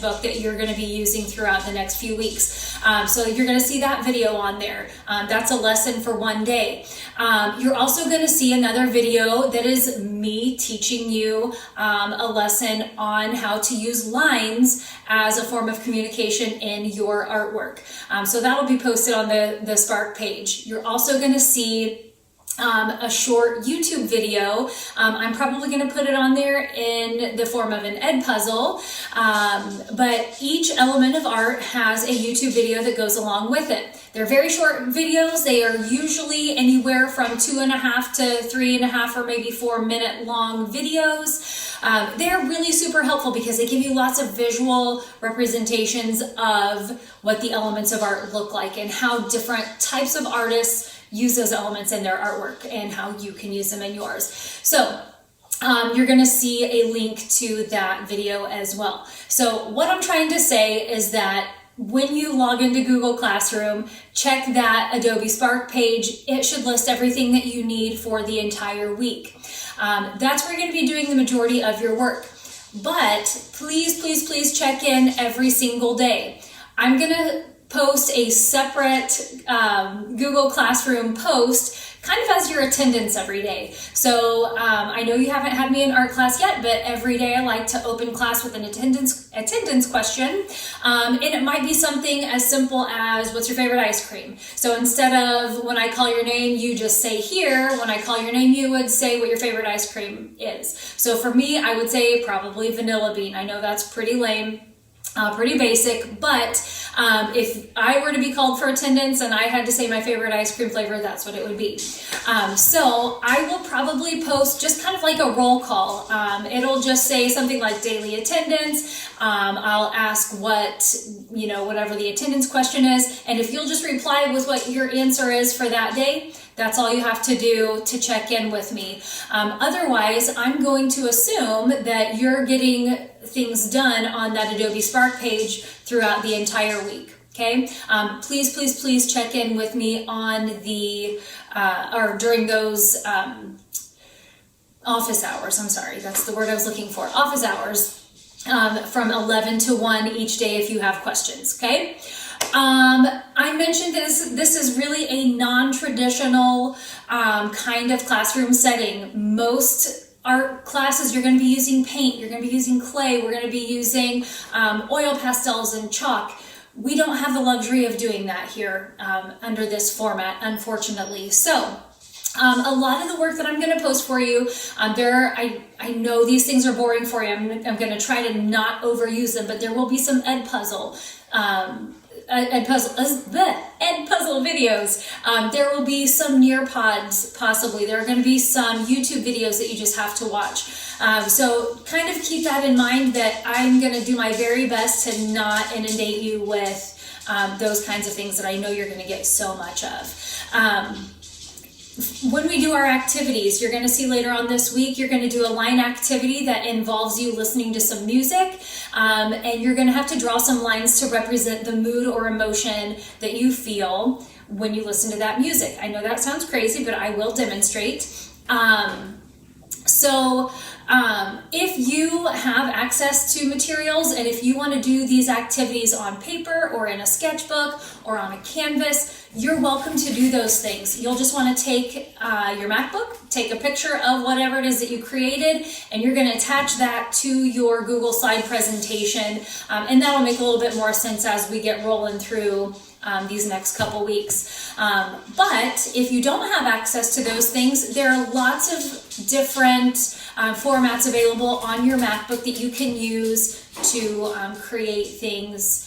book that you're going to be using throughout the next few weeks. So you're going to see that video on there. That's a lesson for one day. You're also going to see another video that is me teaching you a lesson on how to use lines as a form of communication in your artwork. So that'll be posted on the Spark page. You're also going to see a short YouTube video. I'm probably going to put it on there in the form of an Edpuzzle, but each element of art has a YouTube video that goes along with it. They're very short videos. They are usually anywhere from 2.5 to 3.5 or maybe 4 minute long videos. They're really super helpful because they give you lots of visual representations of what the elements of art look like and how different types of artists use those elements in their artwork and how you can use them in yours. So you're going to see a link to that video as well. So what I'm trying to say is that when you log into Google Classroom, check that Adobe Spark page. It should list everything that you need for the entire week. That's where you're going to be doing the majority of your work. But please, please, please check in every single day. I'm going to post a separate Google Classroom post kind of as your attendance every day. So I know you haven't had me in art class yet, but every day I like to open class with an attendance question. And it might be something as simple as, what's your favorite ice cream? So instead of when I call your name, you just say here. When I call your name, you would say what your favorite ice cream is. So for me, I would say probably vanilla bean. I know that's pretty lame. Pretty basic, but if I were to be called for attendance and I had to say my favorite ice cream flavor, that's what it would be. So I will probably post just kind of like a roll call. It'll just say something like daily attendance. I'll ask whatever the attendance question is, and if you'll just reply with what your answer is for that day, that's all you have to do to check in with me. Otherwise, I'm going to assume that you're getting things done on that Adobe Spark page throughout the entire week. Okay? Please, please, please check in with me on or during those office hours. I'm sorry, that's the word I was looking for. Office hours from 11 to 1 each day if you have questions. Okay? I mentioned this is really a non-traditional kind of classroom setting. Most art classes, you're going to be using paint, you're going to be using clay, we're going to be using oil pastels and chalk. We don't have the luxury of doing that here under this format, unfortunately. So a lot of the work that I'm going to post for you, I know these things are boring for you. I'm going to try to not overuse them, but there will be some Edpuzzle videos. There will be some Nearpods possibly. There are going to be some YouTube videos that you just have to watch. So kind of keep that in mind, that I'm going to do my very best to not inundate you with those kinds of things that I know you're going to get so much of. When we do our activities, you're going to see later on this week, you're going to do a line activity that involves you listening to some music, and you're going to have to draw some lines to represent the mood or emotion that you feel when you listen to that music. I know that sounds crazy, but I will demonstrate. If you have access to materials and if you want to do these activities on paper or in a sketchbook or on a canvas, you're welcome to do those things. You'll just want to take your MacBook, take a picture of whatever it is that you created, and you're going to attach that to your Google slide presentation, and that'll make a little bit more sense as we get rolling through these next couple weeks. But if you don't have access to those things, there are lots of different formats available on your MacBook that you can use to create things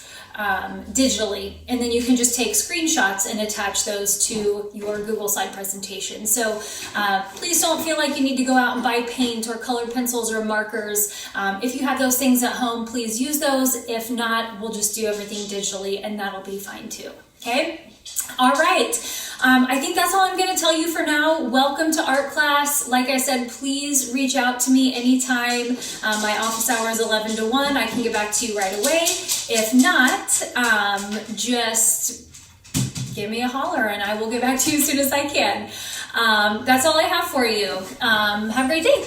digitally, and then you can just take screenshots and attach those to your Google slide presentation. So please don't feel like you need to go out and buy paint or colored pencils or markers. If you have those things at home, please use those. If not, we'll just do everything digitally, and that'll be fine too. Okay? All right. I think that's all I'm going to tell you for now. Welcome to art class. Like I said, please reach out to me anytime. My office hour is 11 to 1. I can get back to you right away. If not, just give me a holler and I will get back to you as soon as I can. That's all I have for you. Have a great day.